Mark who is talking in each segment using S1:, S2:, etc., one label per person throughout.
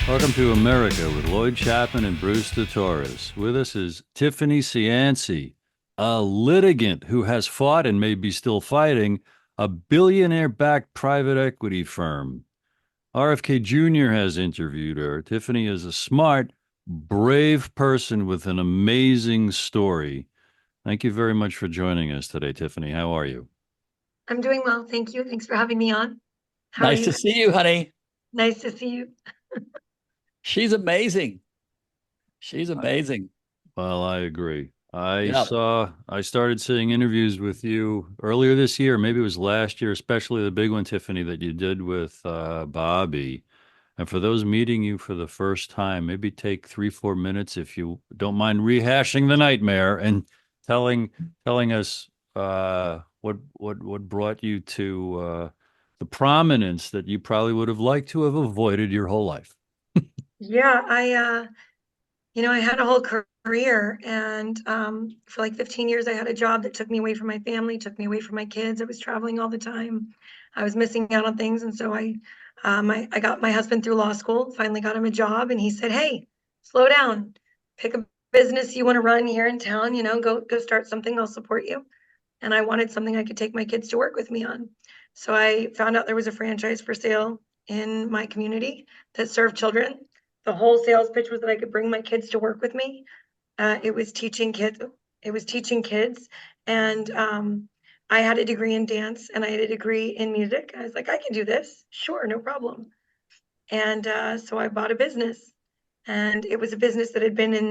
S1: Welcome to America with Lloyd Chapman and Bruce Torres. With us is Tiffany Cianci, a litigant who has fought and may be still fighting a billionaire-backed private equity firm. RFK Jr. has interviewed her. Tiffany is a smart, brave person with an amazing story. Thank you very much for joining us today, Tiffany. How are you?
S2: I'm doing well, thank you. Thanks for having me on. How are
S3: Nice to
S2: you?
S3: see you, honey.
S2: Nice to see you.
S3: She's amazing. She's amazing.
S1: Well, I agree.
S3: Yeah.
S1: I started seeing interviews with you earlier this year, maybe it was last year, especially the big one, Tiffany, that you did with Bobby. And for those meeting you for the first time, maybe take 3, 4 minutes if you don't mind rehashing the nightmare and telling telling us what brought you to the prominence that you probably would have liked to have avoided your whole life.
S2: Yeah, I had a whole career and for like 15 years I had a job that took me away from my family, took me away from my kids. I was traveling all the time. I was missing out on things. And so I got my husband through law school, finally got him a job, and he said, "Hey, slow down. Pick a business you want to run here in town, go start something, I'll support you." And I wanted something I could take my kids to work with me on. So I found out there was a franchise for sale in my community that served children. The whole sales pitch was that I could bring my kids to work with me. It was teaching kids. It was teaching kids, and I had a degree in dance and I had a degree in music. I was like, I can do this, sure, no problem. And so I bought a business, and it was a business that had been in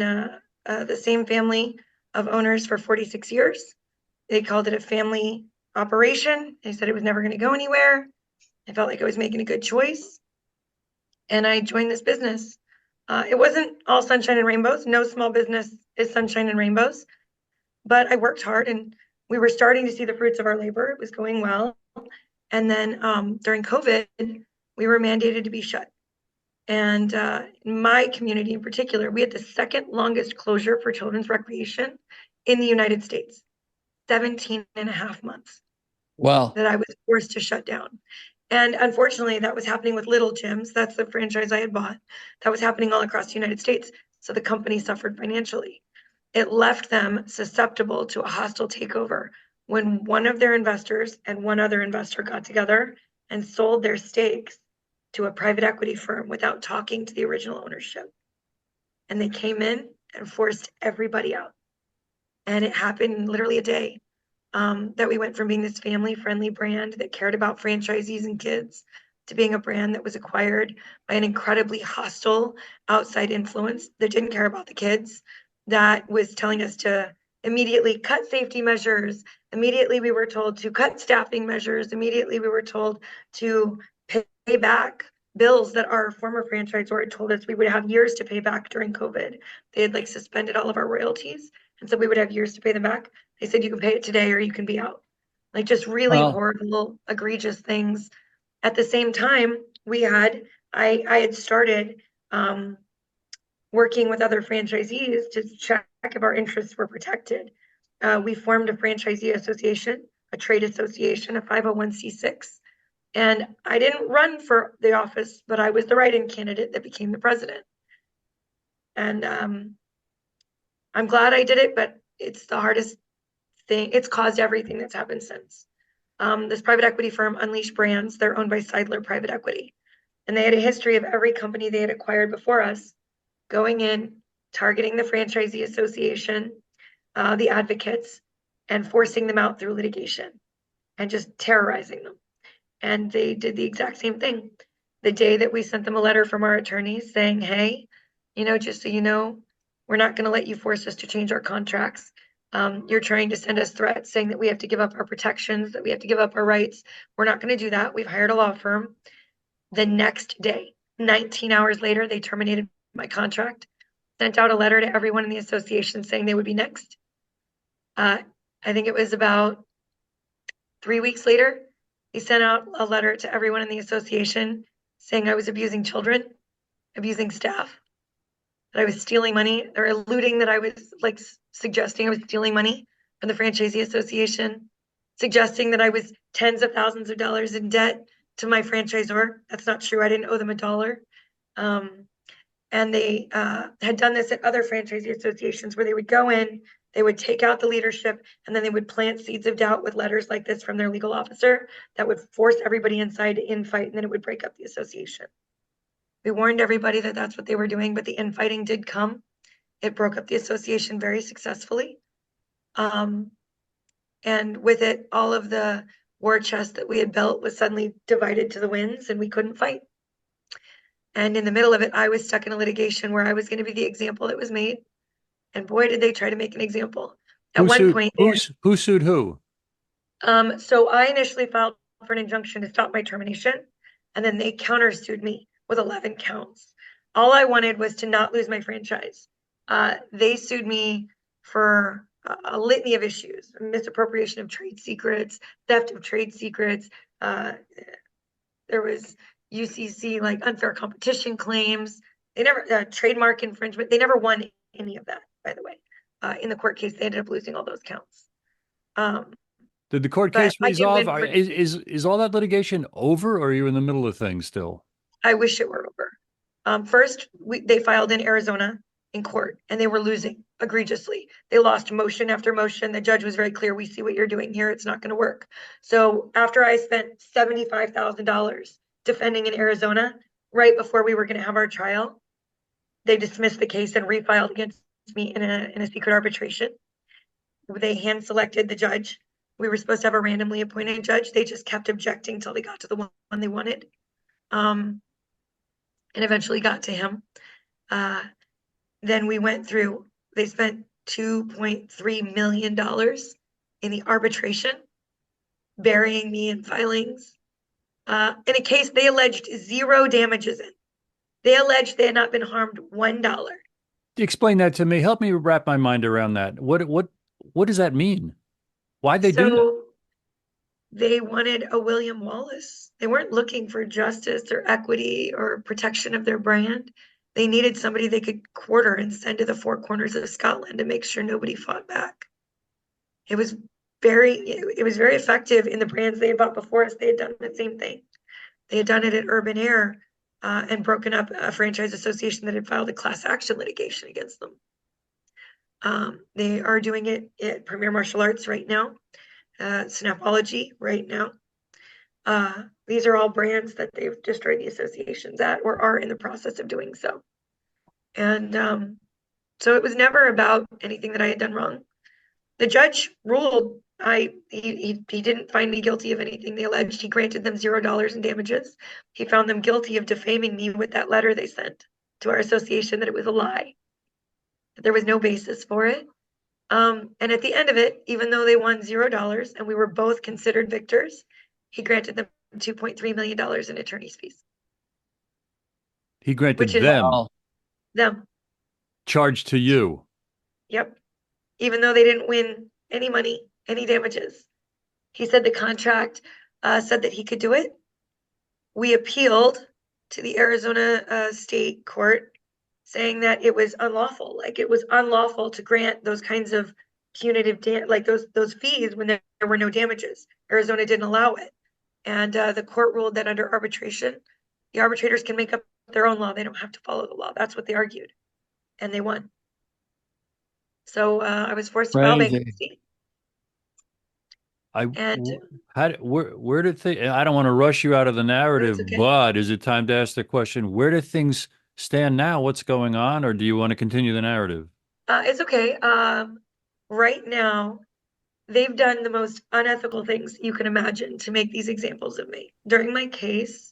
S2: the same family of owners for 46 years. They called it a family operation. They said it was never going to go anywhere. I felt like I was making a good choice, and I joined this business. It wasn't all sunshine and rainbows. No small business is sunshine and rainbows, but I worked hard, and we were starting to see the fruits of our labor. It was going well. And then during COVID, we were mandated to be shut. And in my community in particular, we had the second longest closure for children's recreation in the United States, 17 and a half months
S3: Well,
S2: that I was forced to shut down. And unfortunately, that was happening with Little Gyms. That's the franchise I had bought. That was happening all across the United States. So the company suffered financially. It left them susceptible to a hostile takeover when one of their investors and one other investor got together and sold their stakes to a private equity firm without talking to the original ownership. And they came in and forced everybody out. And it happened in literally a day. That we went from being this family friendly brand that cared about franchisees and kids to being a brand that was acquired by an incredibly hostile outside influence that didn't care about the kids, that was telling us to immediately cut safety measures. Immediately, we were told to cut staffing measures. Immediately, we were told to pay back bills that our former franchisor had told us we would have years to pay back during COVID. They had like suspended all of our royalties, and so we would have years to pay them back. They said you can pay it today or you can be out. Like just really
S3: well,
S2: horrible, egregious things. At the same time, I had started working with other franchisees to check if our interests were protected. We formed a franchisee association, a trade association, a 501c6. And I didn't run for the office, but I was the write-in candidate that became the president. And I'm glad I did it, but it's the hardest thing. It's caused everything that's happened since. This private equity firm, Unleash Brands, they're owned by Seidler Private Equity. And they had a history of every company they had acquired before us going in, targeting the franchisee association, the advocates, and forcing them out through litigation and just terrorizing them. And they did the exact same thing. The day that we sent them a letter from our attorneys saying, hey, just so you know, we're not going to let you force us to change our contracts. You're trying to send us threats saying that we have to give up our protections, that we have to give up our rights. We're not going to do that. We've hired a law firm. The next day, 19 hours later, they terminated my contract, sent out a letter to everyone in the association saying they would be next. I think it was about 3 weeks later, he sent out a letter to everyone in the association saying I was abusing children, abusing staff, that I was stealing money, or alluding that I was like suggesting I was stealing money from the franchisee association, suggesting that I was tens of thousands of dollars in debt to my franchisor. That's not true. I didn't owe them a dollar. And they had done this at other franchisee associations where they would go in, they would take out the leadership, and then they would plant seeds of doubt with letters like this from their legal officer that would force everybody inside to infight, and then it would break up the association. We warned everybody that that's what they were doing, but the infighting did come. It broke up the association very successfully. And with it, all of the war chest that we had built was suddenly divided to the winds, and we couldn't fight. And in the middle of it, I was stuck in a litigation where I was going to be the example that was made. And boy, did they try to make an example. At one point,
S1: Who sued who?
S2: So I initially filed for an injunction to stop my termination, and then they countersued me with 11 counts. All I wanted was to not lose my franchise. They sued me for a litany of issues: misappropriation of trade secrets, theft of trade secrets. There was UCC, like unfair competition claims. They never, trademark infringement. They never won any of that, by the way. In the court case, they ended up losing all those counts.
S1: Did the court case resolve? Is all that litigation over, or are you in the middle of things still?
S2: I wish it were over. First, they filed in Arizona in court, and they were losing egregiously. They lost motion after motion. The judge was very clear: we see what you're doing here. It's not going to work. So after I spent $75,000 defending in Arizona, right before we were going to have our trial, they dismissed the case and refiled against me in a secret arbitration. They hand selected the judge. We were supposed to have a randomly appointed judge. They just kept objecting until they got to the one they wanted, and eventually got to him. Then we went through, they spent $2.3 million in the arbitration, burying me in filings. In a case they alleged zero damages in. They alleged they had not been harmed $1.
S1: Explain that to me. Help me wrap my mind around that. What does that mean? Why'd they do that?
S2: They wanted a William Wallace. They weren't looking for justice or equity or protection of their brand. They needed somebody they could quarter and send to the four corners of Scotland to make sure nobody fought back. It was very effective in the brands they had bought before us. They had done the same thing. They had done it at Urban Air and broken up a franchise association that had filed a class action litigation against them. They are doing it at Premier Martial Arts right now, Snapology right now. These are all brands that they've destroyed the associations at or are in the process of doing so. And so it was never about anything that I had done wrong. The judge ruled he didn't find me guilty of anything they alleged. He granted them $0 in damages. He found them guilty of defaming me with that letter they sent to our association, that it was a lie, that there was no basis for it. And at the end of it, even though they won $0 and we were both considered victors, he granted them $2.3 million in attorney's fees.
S1: He granted them. Charged to you.
S2: Yep. Even though they didn't win any money, any damages. He said the contract said that he could do it. We appealed to the Arizona State Court, saying that it was unlawful. Like, it was unlawful to grant those kinds of punitive, like those fees when there were no damages. Arizona didn't allow it. And the court ruled that under arbitration, the arbitrators can make up their own law. They don't have to follow the law. That's what they argued. And they won. So I was forced to file bankruptcy.
S1: Where did I don't want to rush you out of the narrative, but is it time to ask the question, where do things stand now? What's going on? Or do you want to continue the narrative?
S2: It's okay. Right now, they've done the most unethical things you can imagine to make these examples of me. During my case,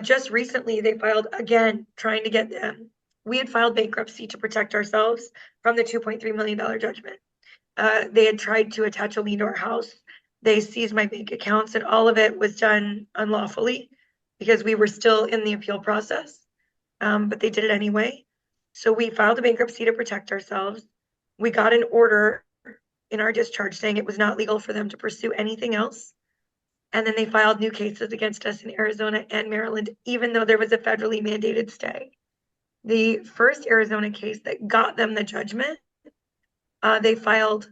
S2: just recently, they filed again, trying to get them. We had filed bankruptcy to protect ourselves from the $2.3 million judgment. They had tried to attach a lien to our house. They seized my bank accounts, and all of it was done unlawfully because we were still in the appeal process. But they did it anyway. So we filed a bankruptcy to protect ourselves. We got an order in our discharge saying it was not legal for them to pursue anything else. And then they filed new cases against us in Arizona and Maryland, even though there was a federally mandated stay. The first Arizona case that got them the judgment, they filed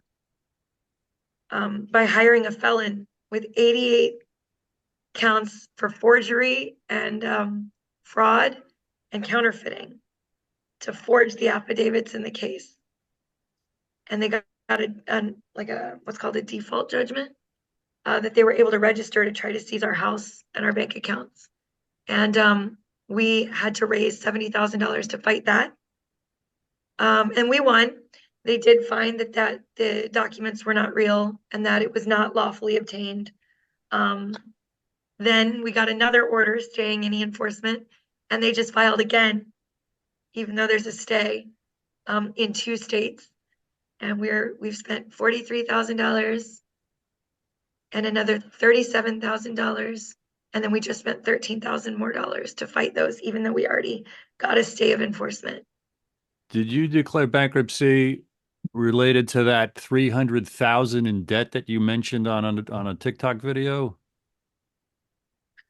S2: by hiring a felon with 88 counts for forgery and fraud and counterfeiting. to forge the affidavits in the case. And they got what's called a default judgment, that they were able to register to try to seize our house and our bank accounts. And we had to raise $70,000 to fight that. And we won. They did find that the documents were not real and that it was not lawfully obtained. Then we got another order staying any enforcement, and they just filed again, even though there's a stay, in 2 states. And we've spent $43,000 and another $37,000. And then we just spent $13,000 more to fight those, even though we already got a stay of enforcement.
S1: Did you declare bankruptcy related to that 300,000 in debt that you mentioned on a TikTok video?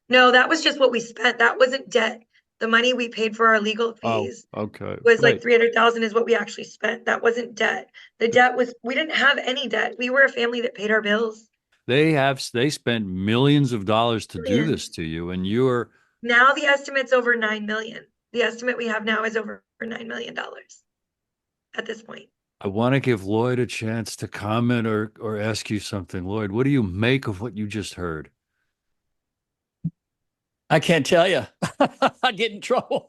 S2: No, that was just what we spent. That wasn't debt. The money we paid for our legal fees
S1: okay.
S2: was like 300,000 is what we actually spent. That wasn't debt. The debt was, we didn't have any debt. We were a family that paid our bills.
S1: They spent millions of dollars to do this to you, and you're
S2: now the estimate's over 9 million. The estimate we have now is over $9 million at this point.
S1: I want to give Lloyd a chance to comment or ask you something. Lloyd, what do you make of what you just heard?
S3: I can't tell you. I get in trouble.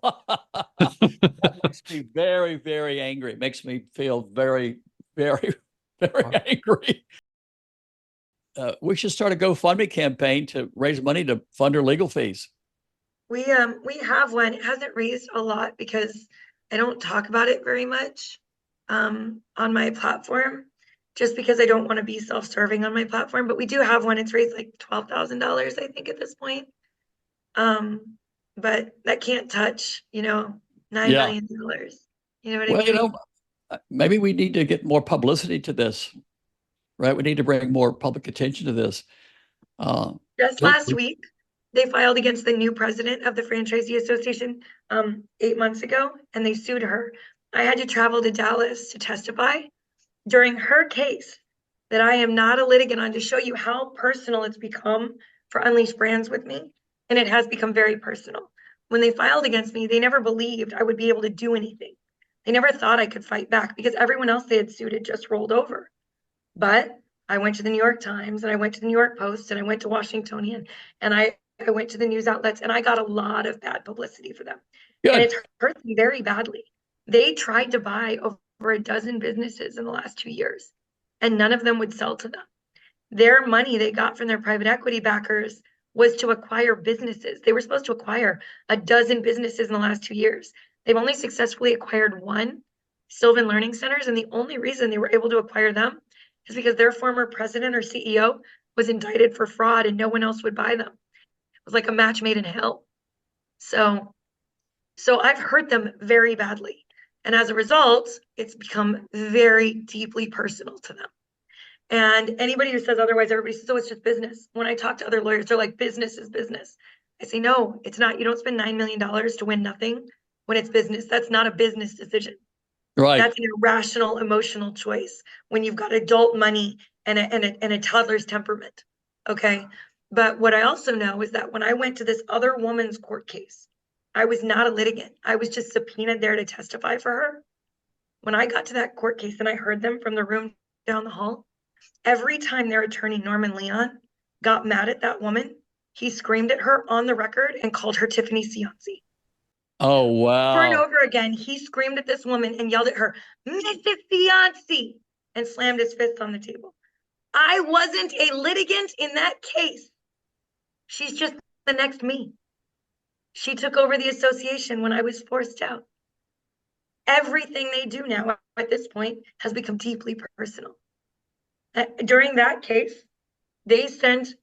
S3: That makes me very, very angry. It makes me feel very, very, very angry. We should start a GoFundMe campaign to raise money to fund her legal fees.
S2: We have one. It hasn't raised a lot because I don't talk about it very much on my platform, just because I don't want to be self-serving on my platform. But we do have one. It's raised like $12,000, I think, at this point. But that can't touch, $9 million. You know what I mean?
S3: Well, maybe we need to get more publicity to this, right? We need to bring more public attention to this.
S2: Just last week, they filed against the new president of the Franchisee Association 8 months ago, and they sued her. I had to travel to Dallas to testify during her case that I am not a litigant on, to show you how personal it's become for Unleashed Brands with me. And it has become very personal. When they filed against me, they never believed I would be able to do anything. They never thought I could fight back because everyone else they had sued had just rolled over. But I went to the New York Times, and I went to the New York Post, and I went to Washingtonian, and I went to the news outlets, and I got a lot of bad publicity for them.
S3: Good.
S2: And it's hurt them very badly. They tried to buy over a dozen businesses in the last 2 years, and none of them would sell to them. Their money they got from their private equity backers was to acquire businesses. They were supposed to acquire a dozen businesses in the last 2 years. They've only successfully acquired one, Sylvan Learning Centers, and the only reason they were able to acquire them is because their former president or CEO was indicted for fraud and no one else would buy them. It was like a match made in hell. So I've hurt them very badly. And as a result, it's become very deeply personal to them. And anybody who says otherwise, everybody says, oh, it's just business. When I talk to other lawyers, they're like, business is business. I say, no, it's not. You don't spend $9 million to win nothing when it's business. That's not a business decision.
S3: Right.
S2: That's an irrational, emotional choice when you've got adult money and a toddler's temperament. Okay. But what I also know is that when I went to this other woman's court case, I was not a litigant. I was just subpoenaed there to testify for her. When I got to that court case and I heard them from the room down the hall, every time their attorney, Norman Leon, got mad at that woman, he screamed at her on the record and called her Tiffany Cianci.
S3: Oh, wow.
S2: Over and over again, he screamed at this woman and yelled at her, Mrs. Cianci, and slammed his fist on the table. I wasn't a litigant in that case. She's just the next me. She took over the association when I was forced out. Everything they do now at this point has become deeply personal. During that case, they sent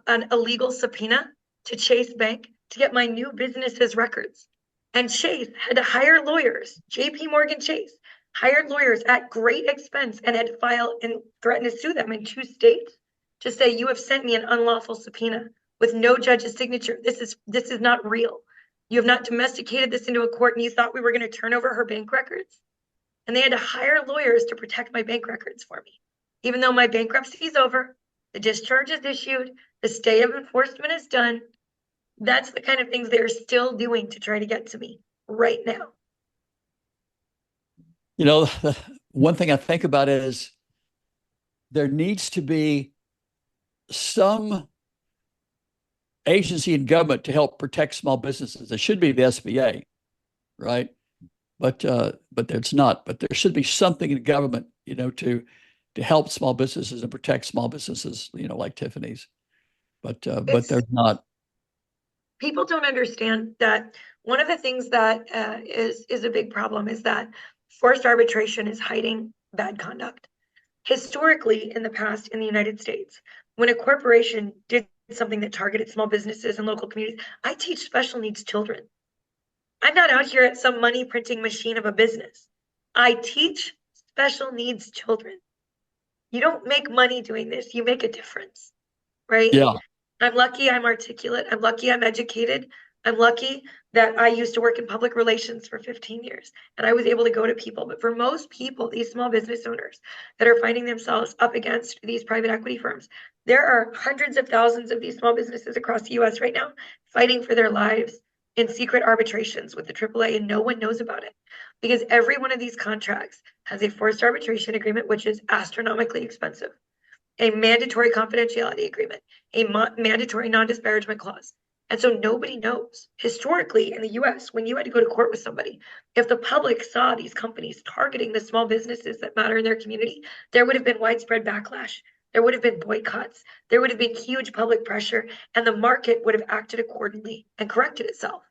S2: an illegal subpoena to Chase Bank to get my new business's records. And Chase had to hire lawyers. JP Morgan Chase hired lawyers at great expense and had to file and threaten to sue them in 2 states to say, you have sent me an unlawful subpoena with no judge's signature. This is not real. You have not domesticated this into a court, and you thought we were going to turn over her bank records? And they had to hire lawyers to protect my bank records for me. Even though my bankruptcy is over, the discharge is issued, the stay of enforcement is done. That's the kind of things they're still doing to try to get to me right now.
S3: You know, one thing I think about is there needs to be some agency in government to help protect small businesses. There should be the SBA, right? But it's not. But there should be something in government, to help small businesses and protect small businesses, like Tiffany's. But
S2: It's
S3: there's not.
S2: People don't understand that one of the things that is a big problem is that forced arbitration is hiding bad conduct. Historically, in the past, in the United States, when a corporation did something that targeted small businesses and local communities, I teach special needs children. I'm not out here at some money printing machine of a business. I teach special needs children. You don't make money doing this, you make a difference, right?
S3: Yeah.
S2: I'm lucky I'm articulate. I'm lucky I'm educated. I'm lucky that I used to work in public relations for 15 years and I was able to go to people. But for most people, these small business owners that are finding themselves up against these private equity firms, there are hundreds of thousands of these small businesses across the US right now fighting for their lives in secret arbitrations with the AAA, and no one knows about it because every one of these contracts has a forced arbitration agreement, which is astronomically expensive, a mandatory confidentiality agreement, a mandatory non-disparagement clause. And so nobody knows. Historically in the US, when you had to go to court with somebody, if the public saw these companies targeting the small businesses that matter in their community, there would have been widespread backlash. There would have been boycotts. There would have been huge public pressure, and the market would have acted accordingly and corrected itself.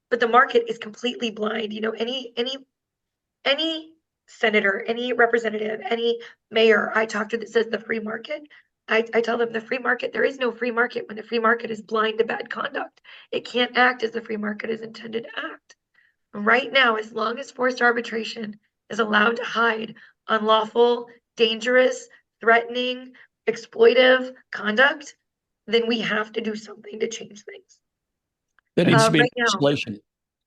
S2: But the market is completely blind. Any senator, any representative, any mayor I talk to that says the free market, I tell them the free market, there is no free market when the free market is blind to bad conduct. It can't act as the free market is intended to act. Right now, as long as forced arbitration is allowed to hide unlawful, dangerous, threatening, exploitive conduct, then we have to do something to change things.
S3: There needs to be
S2: Right now,
S3: legislation.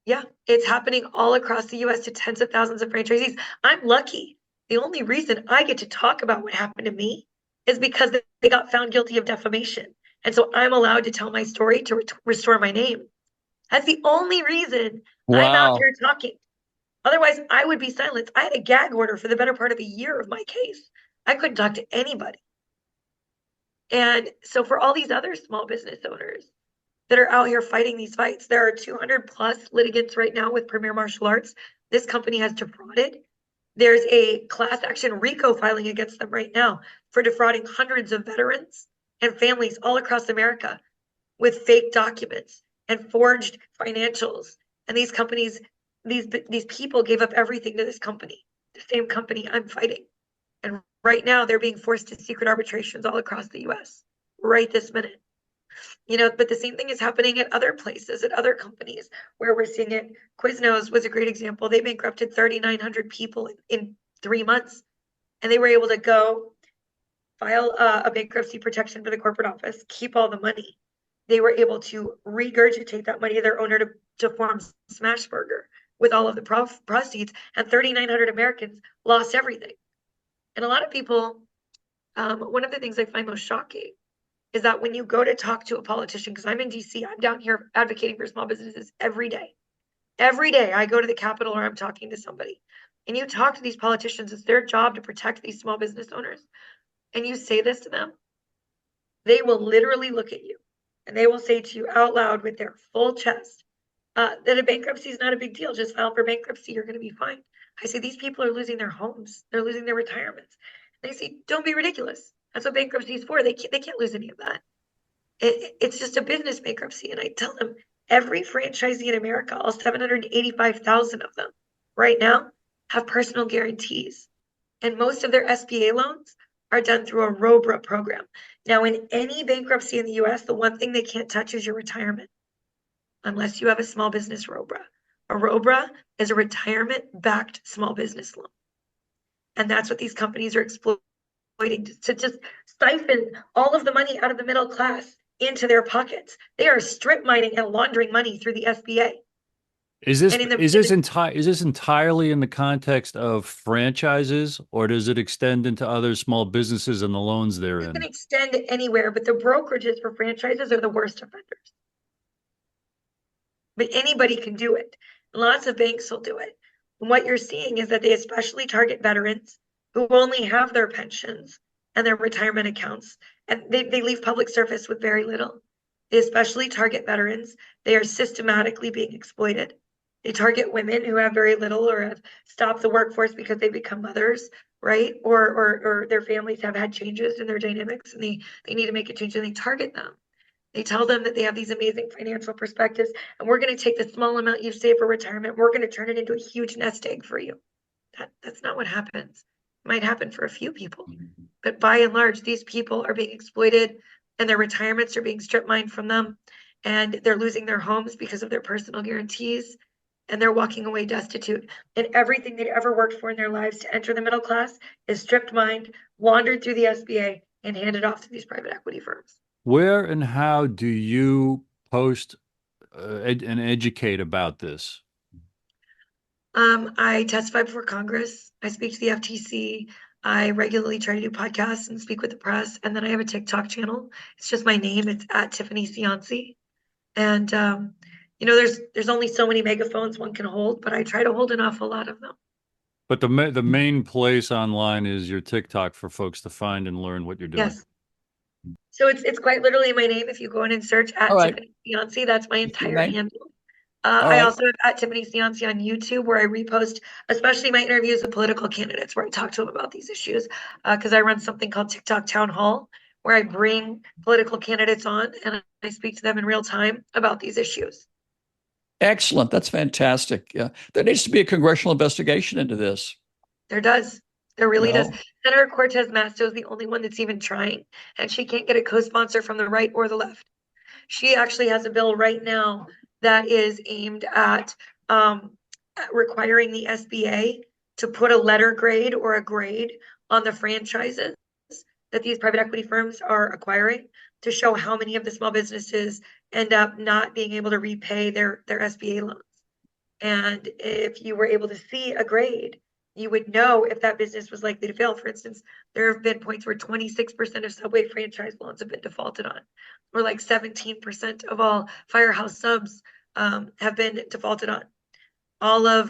S2: yeah, it's happening all across the US to tens of thousands of franchisees. I'm lucky. The only reason I get to talk about what happened to me is because they got found guilty of defamation. And so I'm allowed to tell my story to restore my name. That's the only reason I'm out
S3: Wow.
S2: here talking. Otherwise, I would be silenced. I had a gag order for the better part of a year of my case. I couldn't talk to anybody. And so for all these other small business owners that are out here fighting these fights, there are 200 plus litigants right now with Premier Martial Arts. This company has defrauded. There's a class action RICO filing against them right now for defrauding hundreds of veterans and families all across America with fake documents and forged financials. And these companies, these people gave up everything to this company, the same company I'm fighting. And right now they're being forced to secret arbitrations all across the US right this minute. But the same thing is happening at other places, at other companies where we're seeing it. Quiznos was a great example. They bankrupted 3,900 people in 3 months, and they were able to go file a bankruptcy protection for the corporate office, keep all the money. They were able to regurgitate that money to their owner to form Smashburger with all of the proceeds, and 3,900 Americans lost everything. And a lot of people, one of the things I find most shocking is that when you go to talk to a politician, because I'm in DC, I'm down here advocating for small businesses every day. Every day I go to the Capitol or I'm talking to somebody, and you talk to these politicians, it's their job to protect these small business owners. And you say this to them, they will literally look at you and they will say to you out loud with their full chest that a bankruptcy is not a big deal. Just file for bankruptcy, you're going to be fine. I say, these people are losing their homes. They're losing their retirements. They say, don't be ridiculous. That's what bankruptcy is for. They can't lose any of that. It's just a business bankruptcy. And I tell them, every franchisee in America, all 785,000 of them right now, have personal guarantees. And most of their SBA loans are done through a ROBRA program. Now, in any bankruptcy in the US, the one thing they can't touch is your retirement, unless you have a small business ROBRA. A ROBRA is a retirement-backed small business loan. And that's what these companies are exploiting, to just siphon all of the money out of the middle class into their pockets. They are strip mining and laundering money through the SBA.
S1: Is this entirely in the context of franchises, or does it extend into other small businesses and the loans they're
S2: It can
S1: in?
S2: extend anywhere, but the brokerages for franchises are the worst offenders. But anybody can do it. Lots of banks will do it. And what you're seeing is that they especially target veterans who only have their pensions and their retirement accounts, and they leave public service with very little. They especially target veterans. They are systematically being exploited. They target women who have very little or have stopped the workforce because they become mothers, right? Or their families have had changes in their dynamics and they need to make a change, and they target them. They tell them that they have these amazing financial perspectives, and we're going to take the small amount you save for retirement, we're going to turn it into a huge nest egg for you. That's not what happens. It might happen for a few people, but by and large, these people are being exploited, and their retirements are being strip mined from them, and they're losing their homes because of their personal guarantees, and they're walking away destitute. And everything they'd ever worked for in their lives to enter the middle class is stripped mined, laundered through the SBA, and handed off to these private equity firms.
S1: Where and how do you post and educate about this?
S2: I testify before Congress. I speak to the FTC. I regularly try to do podcasts and speak with the press. And then I have a TikTok channel. It's just my name. It's at Tiffany Cianci. And there's only so many megaphones one can hold, but I try to hold an awful lot of them.
S1: But the main place online is your TikTok for folks to find and learn what you're doing.
S2: Yes. So it's quite literally my name. If you go in and search at Tiffany Cianci, that's my entire handle. I also have at Tiffany Cianci on YouTube, where I repost, especially my interviews with political candidates, where I talk to them about these issues, because I run something called TikTok Town Hall, where I bring political candidates on and I speak to them in real time about these issues.
S3: Excellent. That's fantastic. Yeah. There needs to be a congressional investigation into this.
S2: There does. There really does. Senator Cortez Masto is the only one that's even trying, and she can't get a co-sponsor from the right or the left. She actually has a bill right now that is aimed at requiring the SBA to put a letter grade or a grade on the franchises that these private equity firms are acquiring, to show how many of the small businesses end up not being able to repay their SBA loans. And if you were able to see a grade, you would know if that business was likely to fail. For instance, there have been points where 26% of Subway franchise loans have been defaulted on, or like 17% of all Firehouse subs have been defaulted on. All of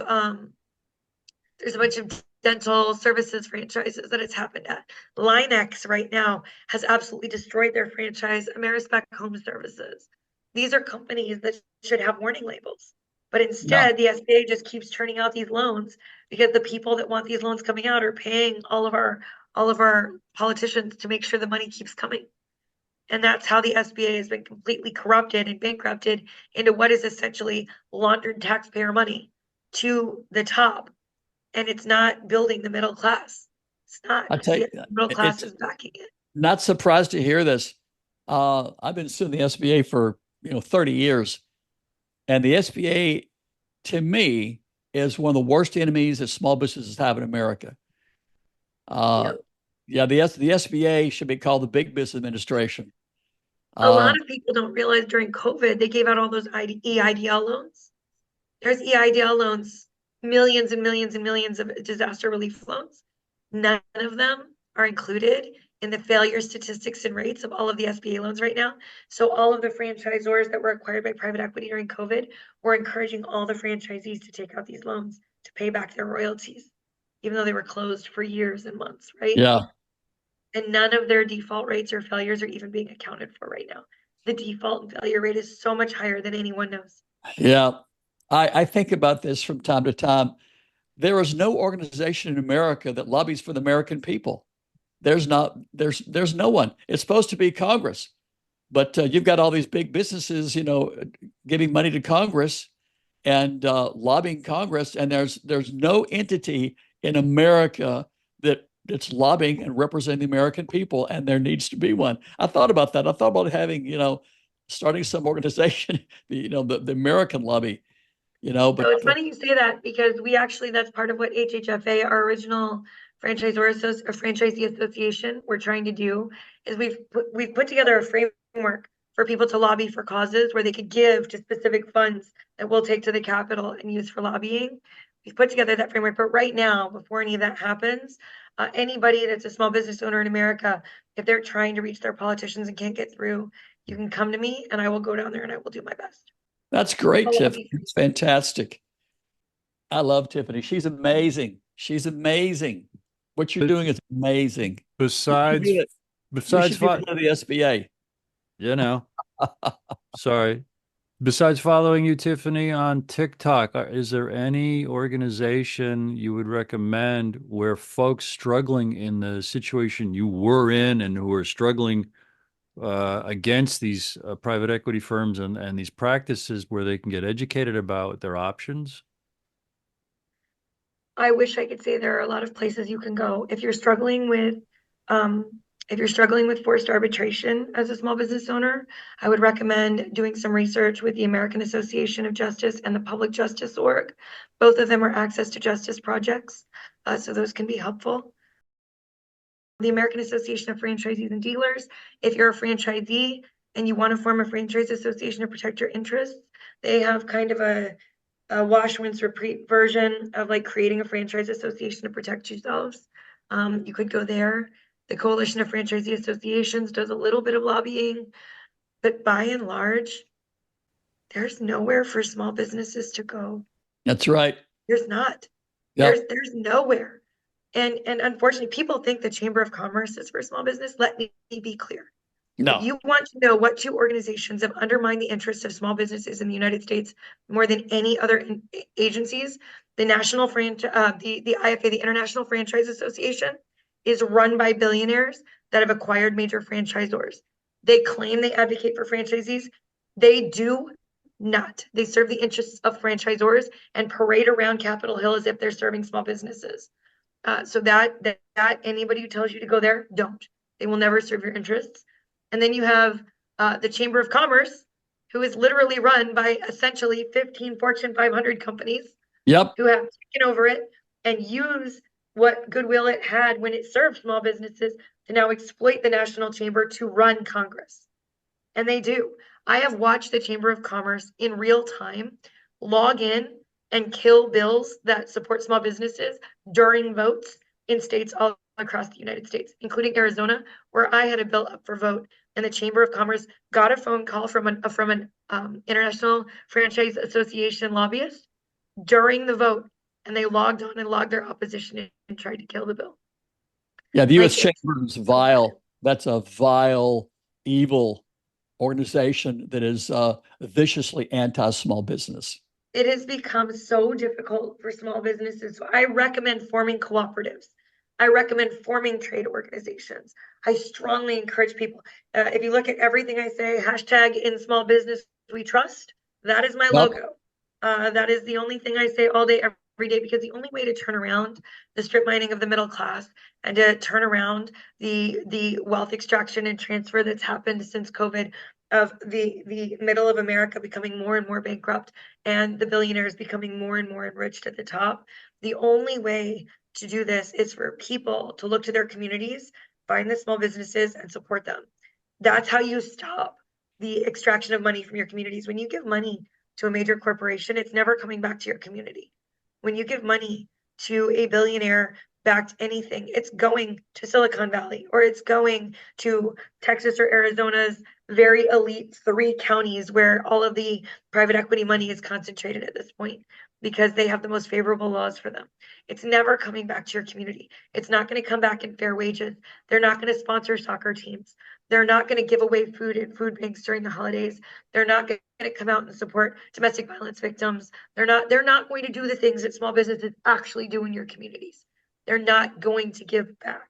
S2: there's a bunch of dental services franchises that it's happened at. Linex right now has absolutely destroyed their franchise, Amerispec Home Services. These are companies that should have warning labels. But instead, the SBA just keeps turning out these loans because the people that want these loans coming out are paying all of our politicians to make sure the money keeps coming. And that's how the SBA has been completely corrupted and bankrupted into what is essentially laundered taxpayer money to the top. And it's not building the middle class. It's not.
S3: I tell you,
S2: the middle class is backing it.
S3: Not surprised to hear this. I've been suing the SBA for 30 years. And the SBA, to me, is one of the worst enemies that small businesses have in America. The SBA should be called the Big Business Administration.
S2: A lot of people don't realize during COVID, they gave out all those EIDL loans. There's EIDL loans, millions and millions and millions of disaster relief loans. None of them are included in the failure statistics and rates of all of the SBA loans right now. So all of the franchisors that were acquired by private equity during COVID were encouraging all the franchisees to take out these loans to pay back their royalties, even though they were closed for years and months, right?
S3: Yeah.
S2: And none of their default rates or failures are even being accounted for right now. The default and failure rate is so much higher than anyone knows.
S3: Yeah. I think about this from time to time. There is no organization in America that lobbies for the American people. There's no one. It's supposed to be Congress, but you've got all these big businesses, giving money to Congress and lobbying Congress, and there's no entity in America that's lobbying and representing the American people, and there needs to be one. I thought about that. I thought about having, starting some organization, the American lobby. But
S2: so it's funny you say that, because that's part of what HHFA, our original franchisee association, we're trying to do, is we've put together a framework for people to lobby for causes where they could give to specific funds that we'll take to the Capitol and use for lobbying. We've put together that framework, but right now, before any of that happens, anybody that's a small business owner in America, if they're trying to reach their politicians and can't get through, you can come to me and I will go down there and I will do my best.
S3: That's great, Tiff. It's fantastic. I love Tiffany. She's amazing. She's amazing. What you're
S1: But
S3: doing is amazing. You should
S1: besides,
S3: be the, you
S1: besides,
S3: should be the head of the SBA.
S1: you know, sorry. Besides following you, Tiffany, on TikTok, is there any organization you would recommend where folks struggling in the situation you were in and who are struggling against these private equity firms and these practices where they can get educated about their options?
S2: I wish I could say there are a lot of places you can go. Um, if you're struggling with forced arbitration as a small business owner, I would recommend doing some research with the American Association of Justice and the Public Justice Org. Both of them are access to justice projects, so those can be helpful. The American Association of Franchisees and Dealers, if you're a franchisee and you want to form a franchise association to protect your interests, they have kind of a wash, rinse, repeat version of like creating a franchise association to protect yourselves. You could go there. The Coalition of Franchisee Associations does a little bit of lobbying, but by and large, there's nowhere for small businesses to go.
S3: That's right.
S2: There's not.
S3: Yep.
S2: There's nowhere. And unfortunately, people think the Chamber of Commerce is for small business. Let me be clear. If
S3: No.
S2: you want to know what two organizations have undermined the interests of small businesses in the United States more than any other agencies, the the IFA, the International Franchise Association, is run by billionaires that have acquired major franchisors. They claim they advocate for franchisees. They do not. They serve the interests of franchisors and parade around Capitol Hill as if they're serving small businesses. So that anybody who tells you to go there, don't. They will never serve your interests. And then you have the Chamber of Commerce, who is literally run by essentially 15 Fortune 500 companies
S3: Yep.
S2: who have taken over it and use what goodwill it had when it served small businesses to now exploit the National Chamber to run Congress. And they do. I have watched the Chamber of Commerce in real time log in and kill bills that support small businesses during votes in states all across the United States, including Arizona, where I had a bill up for vote, and the Chamber of Commerce got a phone call from an International Franchise Association lobbyist during the vote, and they logged on and logged their opposition and tried to kill the bill.
S3: Yeah, the U.S.
S2: Like,
S3: Chamber is vile. That's a vile, evil organization that is viciously anti-small business.
S2: It has become so difficult for small businesses. So I recommend forming cooperatives. I recommend forming trade organizations. I strongly encourage people. If you look at everything I say, hashtag in small business we trust, that is my
S3: Yep.
S2: logo. That is the only thing I say all day, every day, because the only way to turn around the strip mining of the middle class and to turn around the wealth extraction and transfer that's happened since COVID, of the middle of America becoming more and more bankrupt and the billionaires becoming more and more enriched at the top. The only way to do this is for people to look to their communities, find the small businesses and support them. That's how you stop the extraction of money from your communities. When you give money to a major corporation, it's never coming back to your community. When you give money to a billionaire backed anything, it's going to Silicon Valley, or it's going to Texas or Arizona's very elite 3 counties where all of the private equity money is concentrated at this point because they have the most favorable laws for them. It's never coming back to your community. It's not going to come back in fair wages. They're not going to sponsor soccer teams. They're not going to give away food at food banks during the holidays. They're not going to come out and support domestic violence victims. They're not going to do the things that small businesses actually do in your communities. They're not going to give back.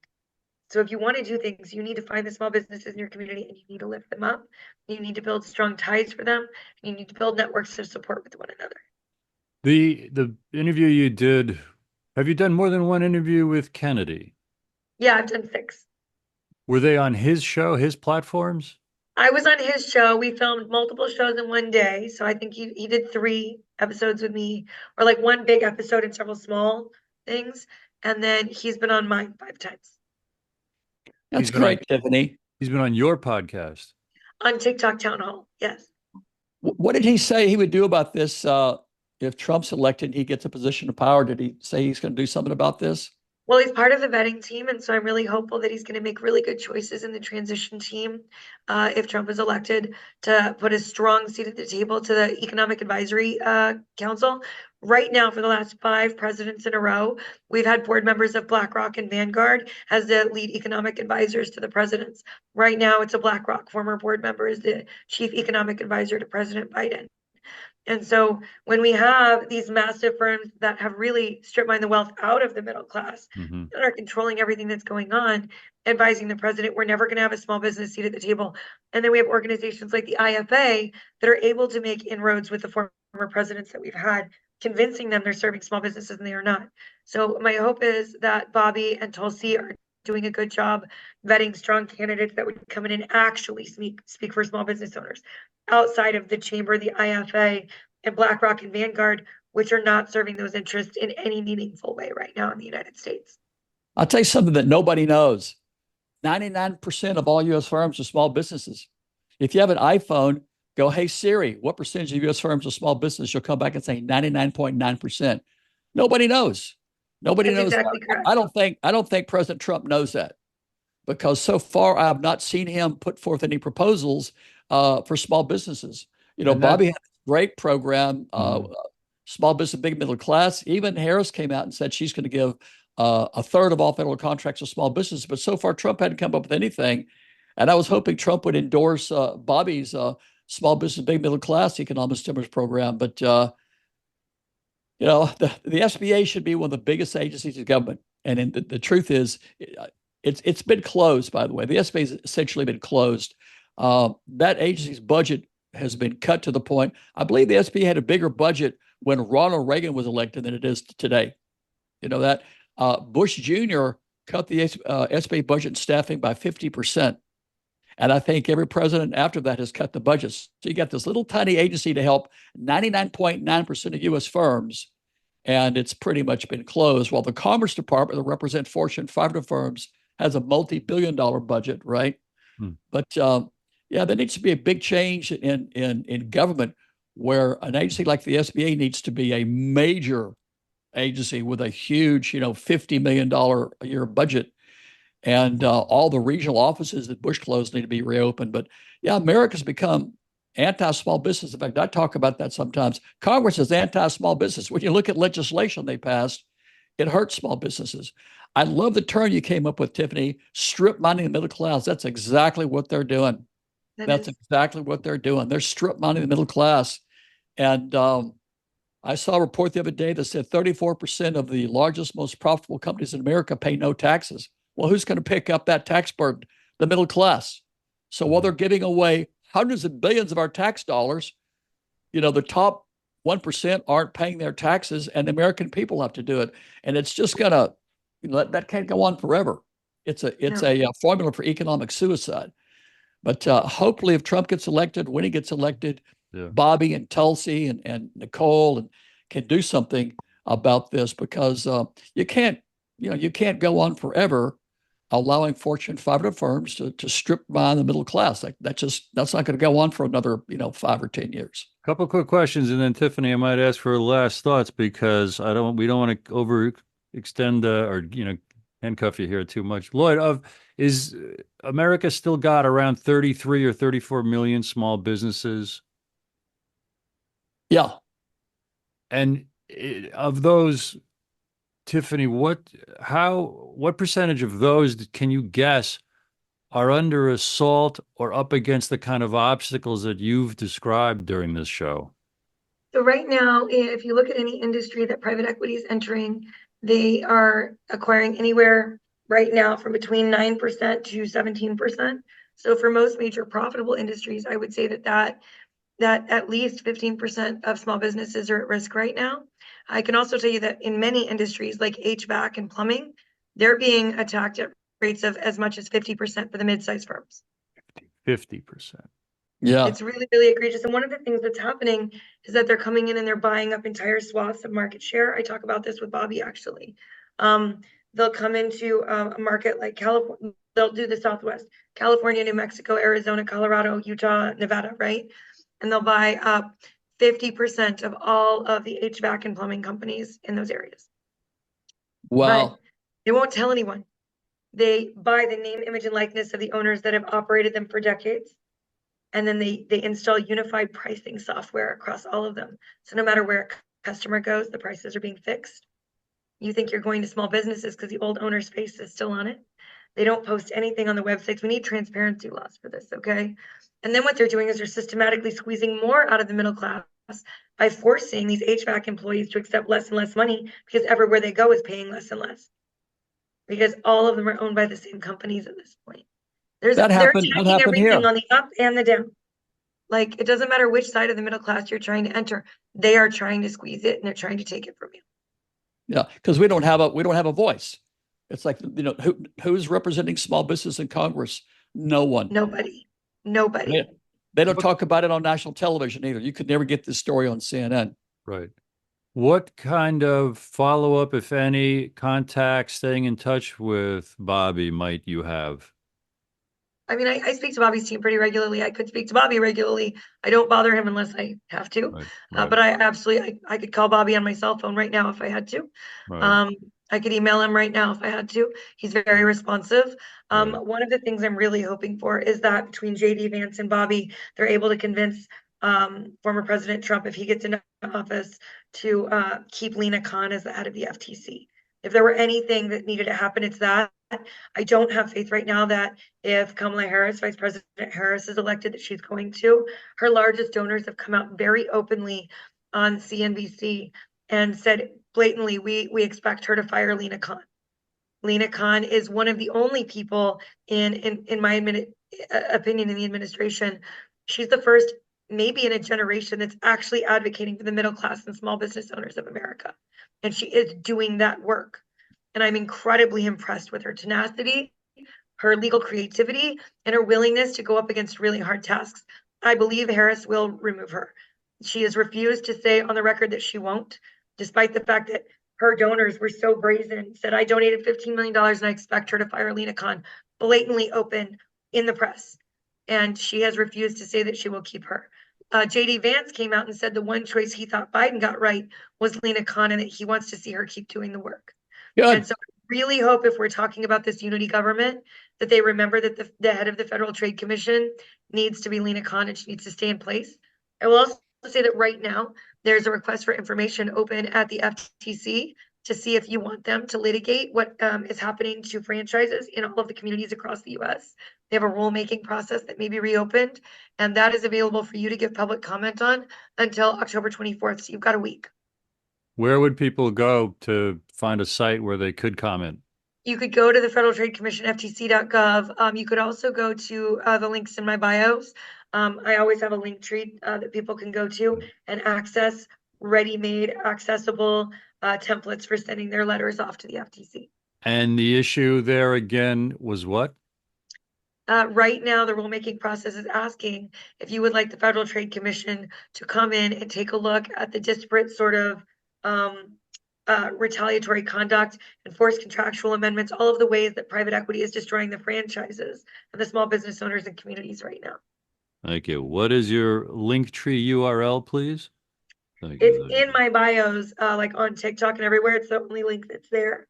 S2: So if you want to do things, you need to find the small businesses in your community and you need to lift them up. You need to build strong ties for them. And you need to build networks of support with one another.
S1: The interview you did, have you done more than one interview with Kennedy?
S2: Yeah, I've done 6.
S1: Were they on his show, his platforms?
S2: I was on his show. We filmed multiple shows in one day. So I think he did 3 episodes with me, or like one big episode and several small things. And then he's been on mine 5 times.
S3: That's great, Tiffany.
S1: He's been on your podcast.
S2: On TikTok Town Hall, yes.
S3: What did he say he would do about this if Trump's elected and he gets a position of power? Did he say he's going to do something about this?
S2: Well, he's part of the vetting team, and so I'm really hopeful that he's going to make really good choices in the transition team if Trump is elected, to put a strong seat at the table to the Economic Advisory Council. right now, for the last 5 presidents in a row, we've had board members of BlackRock and Vanguard as the lead economic advisors to the presidents. Right now, it's a BlackRock former board member is the chief economic advisor to President Biden. And so when we have these massive firms that have really stripped mine the wealth out of the middle class and are controlling everything that's going on, advising the president, we're never going to have a small business seat at the table. And then we have organizations like the IFA that are able to make inroads with the former presidents that we've had, convincing them they're serving small businesses and they are not. So my hope is that Bobby and Tulsi are doing a good job vetting strong candidates that would come in and actually speak for small business owners outside of the chamber, the IFA, and BlackRock and Vanguard, which are not serving those interests in any meaningful way right now in the United States.
S3: I'll tell you something that nobody knows. 99% of all U.S. firms are small businesses. If you have an iPhone, go, hey, Siri, what percentage of U.S. firms are small business? You'll come back and say 99.9%. Nobody knows. Nobody
S2: That's
S3: knows.
S2: exactly correct.
S3: I don't think President Trump knows that, because so far I have not seen him put forth any proposals for small businesses. Bobby had a great program, small business, big middle class. Even Harris came out and said she's going to give a third of all federal contracts to small business. But so far, Trump hadn't come up with anything. And I was hoping Trump would endorse Bobby's small business, big middle class economic stimulus program. But, the SBA should be one of the biggest agencies of government. And the truth is, it's been closed, by the way. The SBA has essentially been closed. That agency's budget has been cut to the point. I believe the SBA had a bigger budget when Ronald Reagan was elected than it is today. That Bush Jr. cut the SBA budget and staffing by 50%. And I think every president after that has cut the budgets. So you got this little tiny agency to help 99.9% of U.S. firms, and it's pretty much been closed. While the Commerce Department, that represents Fortune 500 firms, has a multi-billion-dollar budget, right? But there needs to be a big change in government, where an agency like the SBA needs to be a major agency with a huge, $50 million a year budget. And all the regional offices that Bush closed need to be reopened. But America's become anti-small business. In fact, I talk about that sometimes. Congress is anti-small business. When you look at legislation they passed, it hurts small businesses. I love the term you came up with, Tiffany, strip mining the middle class. That's exactly what they're doing. That's exactly what they're doing. They're strip mining the middle class. And I saw a report the other day that said 34% of the largest, most profitable companies in America pay no taxes. Well, who's going to pick up that tax burden? The middle class. So while they're giving away hundreds of billions of our tax dollars, the top 1% aren't paying their taxes, and the American people have to do it. And it's just going to, that can't go on forever. It's a formula for economic suicide. But hopefully if Trump gets elected, when he gets elected, Bobby and Tulsi and Nicole can do something about this, because you can't go on forever allowing Fortune 500 firms to strip mine the middle class. That's not going to go on for another 5 or 10 years.
S1: A couple quick questions, and then Tiffany, I might ask for her last thoughts, because we don't want to overextend or handcuff you here too much. Lloyd, is America still got around 33 or 34 million small businesses?
S3: Yeah.
S1: And of those, Tiffany, what percentage of those can you guess are under assault or up against the kind of obstacles that you've described during this show?
S2: So right now, if you look at any industry that private equity is entering, they are acquiring anywhere right now from between 9% to 17%. So for most major profitable industries, I would say that at least 15% of small businesses are at risk right now. I can also tell you that in many industries like HVAC and plumbing, they're being attacked at rates of as much as 50% for the mid-sized firms.
S1: 50%.
S2: Yeah. It's really, really egregious. And one of the things that's happening is that they're coming in and they're buying up entire swaths of market share. I talk about this with Bobby, actually. They'll come into a market like California. They'll do the Southwest, California, New Mexico, Arizona, Colorado, Utah, Nevada, right? And they'll buy up 50% of all of the HVAC and plumbing companies in those areas.
S3: Wow.
S2: But they won't tell anyone. They buy the name, image, and likeness of the owners that have operated them for decades. And then they install unified pricing software across all of them. So no matter where it customer goes, the prices are being fixed. You think you're going to small businesses because the old owner's face is still on it. They don't post anything on the websites. We need transparency laws for this, okay? And then what they're doing is they're systematically squeezing more out of the middle class by forcing these HVAC employees to accept less and less money because everywhere they go is paying less and less. Because all of them are owned by the same companies at this point. They're
S3: That
S2: attacking
S3: happened
S2: everything
S3: here.
S2: on the up and the down. Like, it doesn't matter which side of the middle class you're trying to enter. They are trying to squeeze it and they're trying to take it from you.
S3: Yeah, because we don't have a voice. It's like, who's representing small business in Congress? No one.
S2: Nobody.
S3: They don't talk about it on national television either. You could never get this story on CNN.
S1: Right. What kind of follow-up, if any, contact, staying in touch with Bobby might you have?
S2: I mean, I speak to Bobby's team pretty regularly. I could speak to Bobby regularly. I don't bother him unless I have to.
S1: Right.
S2: But I could call Bobby on my cell phone right now if I had to.
S1: Right.
S2: I could email him right now if I had to. He's very responsive.
S1: Right.
S2: One of the things I'm really hoping for is that between JD Vance and Bobby, they're able to convince former President Trump, if he gets into office, to keep Lena Khan as the head of the FTC. If there were anything that needed to happen, it's that. I don't have faith right now that if Kamala Harris, Vice President Harris, is elected, that she's going to. Her largest donors have come out very openly on CNBC and said blatantly, we expect her to fire Lena Khan. Lena Khan is one of the only people in my opinion in the administration. She's the first, maybe in a generation, that's actually advocating for the middle class and small business owners of America. And she is doing that work. And I'm incredibly impressed with her tenacity, her legal creativity, and her willingness to go up against really hard tasks. I believe Harris will remove her. She has refused to say on the record that she won't, despite the fact that her donors were so brazen, said, I donated $15 million and I expect her to fire Lena Khan, blatantly open in the press. And she has refused to say that she will keep her. JD Vance came out and said the one choice he thought Biden got right was Lena Khan, and that he wants to see her keep doing the work.
S3: Good.
S2: And so I really hope, if we're talking about this unity government, that they remember that the head of the Federal Trade Commission needs to be Lena Khan, and she needs to stay in place. I will also say that right now there's a request for information open at the FTC to see if you want them to litigate what is happening to franchises in all of the communities across the U.S. They have a rulemaking process that may be reopened, and that is available for you to give public comment on until October 24th. So you've got a week.
S1: Where would people go to find a site where they could comment?
S2: You could go to the Federal Trade Commission, ftc.gov. You could also go to the links in my bios. I always have a link tree that people can go to and access ready-made, accessible templates for sending their letters off to the FTC.
S1: And the issue there again was what?
S2: Right now, the rulemaking process is asking if you would like the Federal Trade Commission to come in and take a look at the disparate sort of retaliatory conduct, enforced contractual amendments, all of the ways that private equity is destroying the franchises and the small business owners and communities right now.
S1: Thank you. What is your Linktree URL, please?
S2: It's in my bios, like on TikTok and everywhere. It's the only link that's there.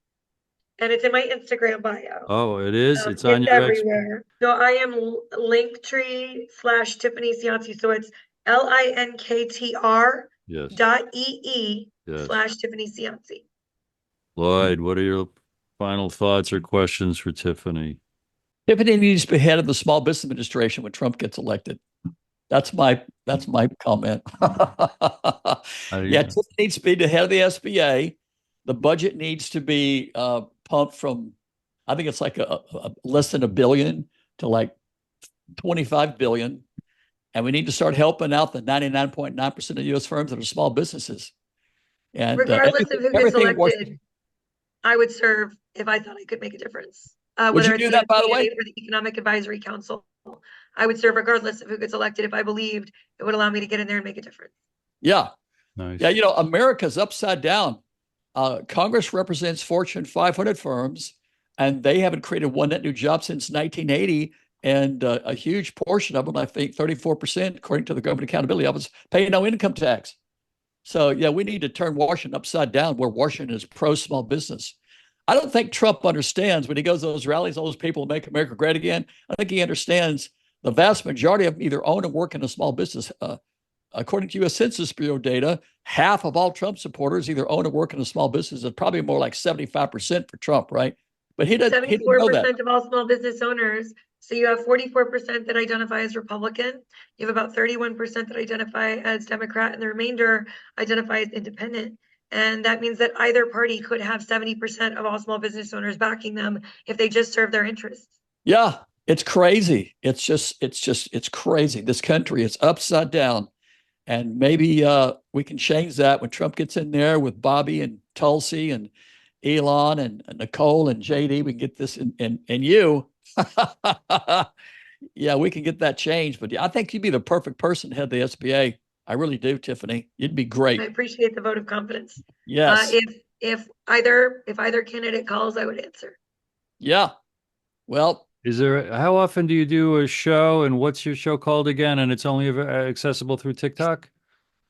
S2: And it's in my Instagram bio.
S1: Oh, it is? It's on your
S2: everywhere. So I am Linktree/Tiffany Cianci. So it's LINKTR
S1: Yes.
S2: .ee
S1: Yes.
S2: /Tiffany Cianci.
S1: Lloyd, what are your final thoughts or questions for Tiffany?
S3: Tiffany needs to be head of the Small Business Administration when Trump gets elected. That's my comment. Tiffany needs to be the head of the SBA. The budget needs to be pumped from, I think it's like a less than $1 billion to like 25 billion. And we need to start helping out the 99.9% of U.S. firms that are small businesses. And
S2: regardless of who gets elected, I would serve if I thought I could make a difference.
S3: Would you do that, by the way?
S2: For the Economic Advisory Council, I would serve regardless of who gets elected if I believed it would allow me to get in there and make a difference.
S3: Yeah.
S1: Nice.
S3: Yeah, America's upside down. Congress represents Fortune 500 firms, and they haven't created one net new job since 1980. And a huge portion of them, I think 34%, according to the Government Accountability Office, pay no income tax. So, yeah, we need to turn Washington upside down, where Washington is pro-small business. I don't think Trump understands when he goes to those rallies, all those people who make America great again. I think he understands the vast majority of them either own and work in a small business according to U.S. Census Bureau data, half of all Trump supporters either own or work in a small business. It's probably more like 75% for Trump, right? But he didn't know that.
S2: 74% of all small business owners. So you have 44% that identify as Republican. You have about 31% that identify as Democrat, and the remainder identify as independent. And that means that either party could have 70% of all small business owners backing them if they just serve their interests.
S3: Yeah, it's crazy. It's crazy. This country is upside down. And maybe we can change that when Trump gets in there with Bobby and Tulsi and Elon and Nicole and JD. We can get this and you. Yeah, we can get that changed. But I think you'd be the perfect person to head the SBA. I really do, Tiffany. You'd be
S2: I
S3: great.
S2: appreciate the vote of confidence.
S3: Yes.
S2: If either candidate calls, I would answer.
S3: Yeah. Well,
S1: How often do you do a show, and what's your show called again? And it's only accessible through TikTok?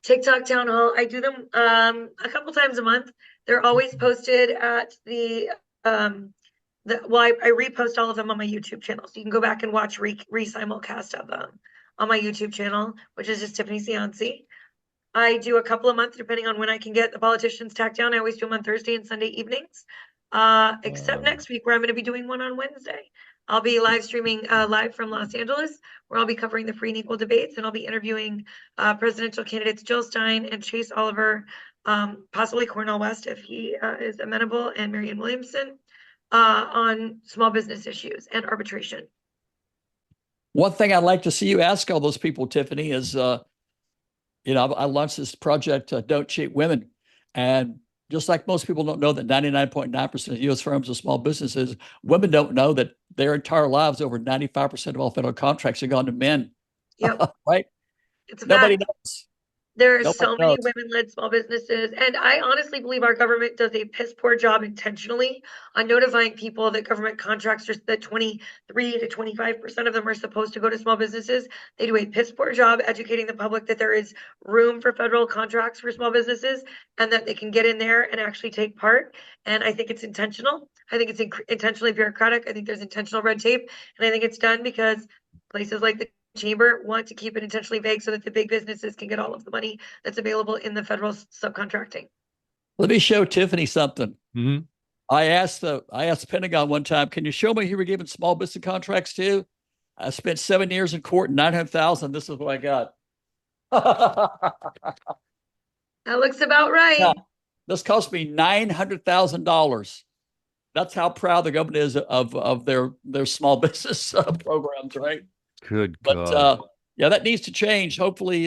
S2: TikTok town hall. I do them a couple times a month. They're always posted at I repost all of them on my YouTube channel. So you can go back and watch re-simulcast of them on my YouTube channel, which is just Tiffany Cianci. I do a couple a month depending on when I can get the politicians tacked down. I always do them on Thursday and Sunday evenings. Except next week where I'm going to be doing one on Wednesday. I'll be live streaming live from Los Angeles, where I'll be covering the free and equal debates, and I'll be interviewing presidential candidates Jill Stein and Chase Oliver, possibly Cornel West if he is amenable, and Marianne Williamson on small business issues and arbitration.
S3: one thing I'd like to see you ask all those people, Tiffany, is I launched this project, Don't Cheat Women. And just like most people don't know that 99.9% of U.S. firms are small businesses, women don't know that their entire lives, over 95% of all federal contracts are gone to men.
S2: Yep.
S3: Right?
S2: It's a
S3: Nobody
S2: fact.
S3: knows.
S2: There are
S3: Nobody
S2: so many
S3: knows.
S2: women-led small businesses, and I honestly believe our government does a piss poor job intentionally on notifying people that government contracts, just that 23 to 25% of them are supposed to go to small businesses. They do a piss poor job educating the public that there is room for federal contracts for small businesses and that they can get in there and actually take part. And I think it's intentional. I think it's intentionally bureaucratic. I think there's intentional red tape, and I think it's done because places like the chamber want to keep it intentionally vague so that the big businesses can get all of the money that's available in the federal subcontracting.
S3: Let me show Tiffany something.
S1: Mm-hmm.
S3: I asked the Pentagon one time, can you show me who you were giving small business contracts to? I spent 7 years in court, 900,000. This is what I got.
S2: That looks about right.
S3: Yeah, this cost me $900,000. That's how proud the government is of their small business programs, right?
S1: Good
S3: But
S1: God.
S3: yeah, that needs to change. Hopefully,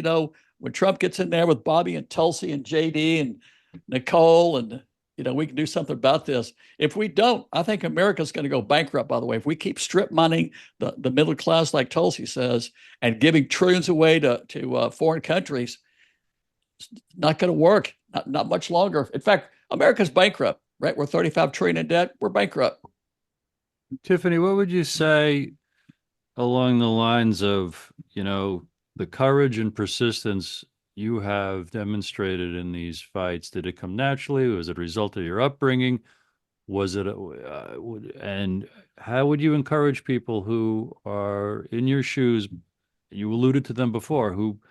S3: when Trump gets in there with Bobby and Tulsi and JD and Nicole, and we can do something about this. If we don't, I think America's going to go bankrupt. By the way, if we keep strip mining the middle class, like Tulsi says, and giving trillions away to foreign countries, it's not going to work. Not much longer. In fact, America's bankrupt. Right? We're 35 trillion in debt. We're bankrupt.
S1: Tiffany, what would you say along the lines of, the courage and persistence you have demonstrated in these fights? Did it come naturally? Was it a result of your upbringing? And how would you encourage people who are in your shoes? You alluded to them before, who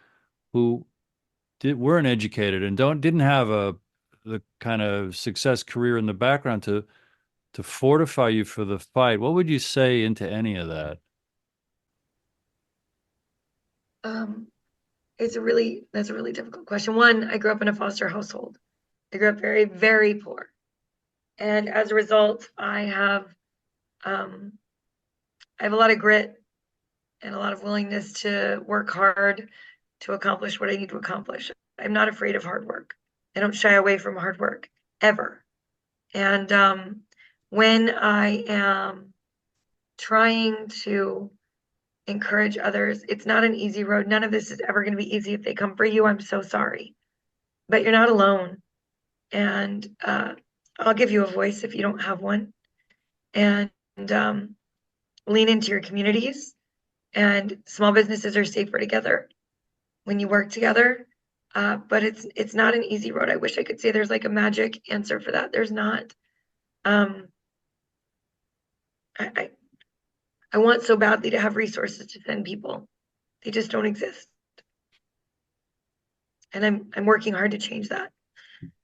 S1: weren't educated and didn't have the kind of success career in the background to fortify you for the fight. What would you say into any of that?
S2: That's a really difficult question. One, I grew up in a foster household. I grew up very, very poor. And as a result, I have a lot of grit and a lot of willingness to work hard to accomplish what I need to accomplish. I'm not afraid of hard work. I don't shy away from hard work ever. And when I am trying to encourage others, it's not an easy road. None of this is ever going to be easy. If they come for you, I'm so sorry. But you're not alone. And I'll give you a voice if you don't have one. And lean into your communities. And small businesses are safer together when you work together. But it's not an easy road. I wish I could say there's like a magic answer for that. There's not. I want so badly to have resources to send people. They just don't exist. And I'm working hard to change that.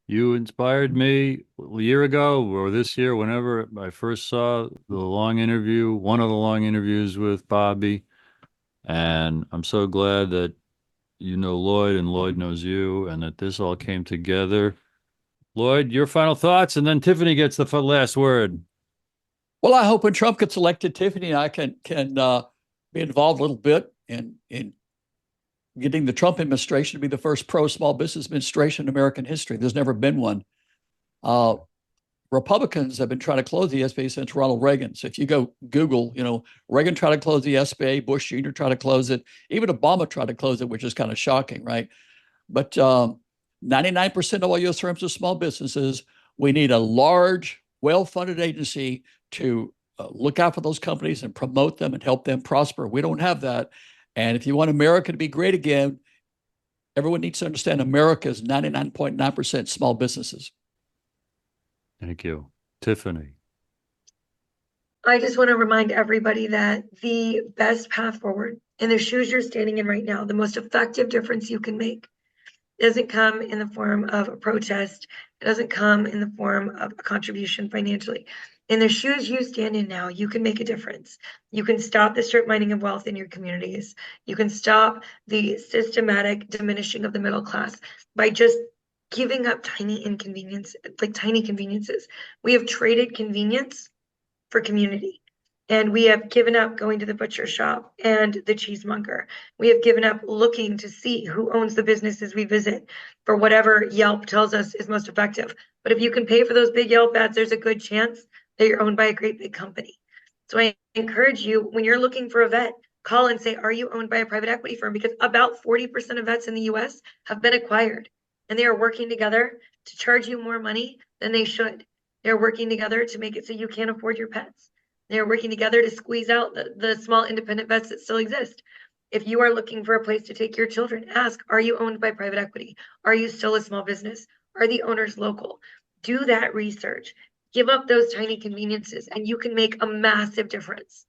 S1: You inspired me a year ago or this year, whenever I first saw the long interview, one of the long interviews with Bobby. And I'm so glad that you know Lloyd and Lloyd knows you and that this all came together. Lloyd, your final thoughts, and then Tiffany gets the last word.
S3: Well, I hope when Trump gets elected, Tiffany and I can be involved a little bit in getting the Trump administration to be the first pro small business administration in American history. There's never been one. Uh, Republicans have been trying to close the SBA since Ronald Reagan. So if you go Google, Reagan tried to close the SBA, Bush Jr. tried to close it, even Obama tried to close it, which is kind of shocking, right? But 99% of all U.S. firms are small businesses. We need a large, well-funded agency to look out for those companies and promote them and help them prosper. We don't have that. And if you want America to be great again, everyone needs to understand America is 99.9% small businesses.
S1: Thank you. Tiffany.
S2: I just want to remind everybody that the best path forward in the shoes you're standing in right now, the most effective difference you can make doesn't come in the form of a protest. It doesn't come in the form of a contribution financially. In the shoes you stand in now, you can make a difference. You can stop the strip mining of wealth in your communities. You can stop the systematic diminishing of the middle class by just giving up tiny conveniences. We have traded convenience for community. And we have given up going to the butcher shop and the cheesemonger. We have given up looking to see who owns the businesses we visit for whatever Yelp tells us is most effective. But if you can pay for those big Yelp ads, there's a good chance that you're owned by a great big company. So I encourage you, when you're looking for a vet, call and say, are you owned by a private equity firm? Because about 40% of vets in the US have been acquired, and they are working together to charge you more money than they should. They're working together to make it so you can't afford your pets. They're working together to squeeze out the small independent vets that still exist. If you are looking for a place to take your children, ask, are you owned by private equity? Are you still a small business? Are the owners local? Do that research. Give up those tiny conveniences, and you can make a massive difference,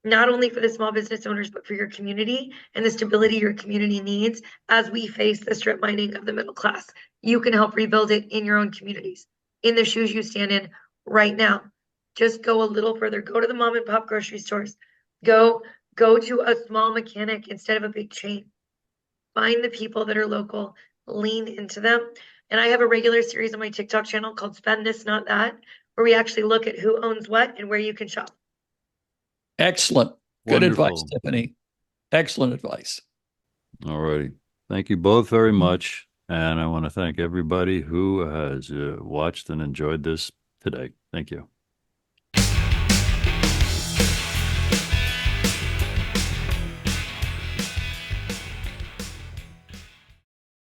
S2: not only for the small business owners, but for your community and the stability your community needs as we face the strip mining of the middle class. You can help rebuild it in your own communities, in the shoes you stand in right now. Just go a little further. Go to the mom and pop grocery stores. Go to a small mechanic instead of a big chain. Find the people that are local, lean into them. And I have a regular series on my TikTok channel called Spend This, Not That, where we actually look at who owns what and where you can shop.
S3: Excellent. Good
S1: Wonderful.
S3: advice, Tiffany. Excellent advice.
S1: All righty. Thank you both very much. And I want to thank everybody who has watched and enjoyed this today. Thank you.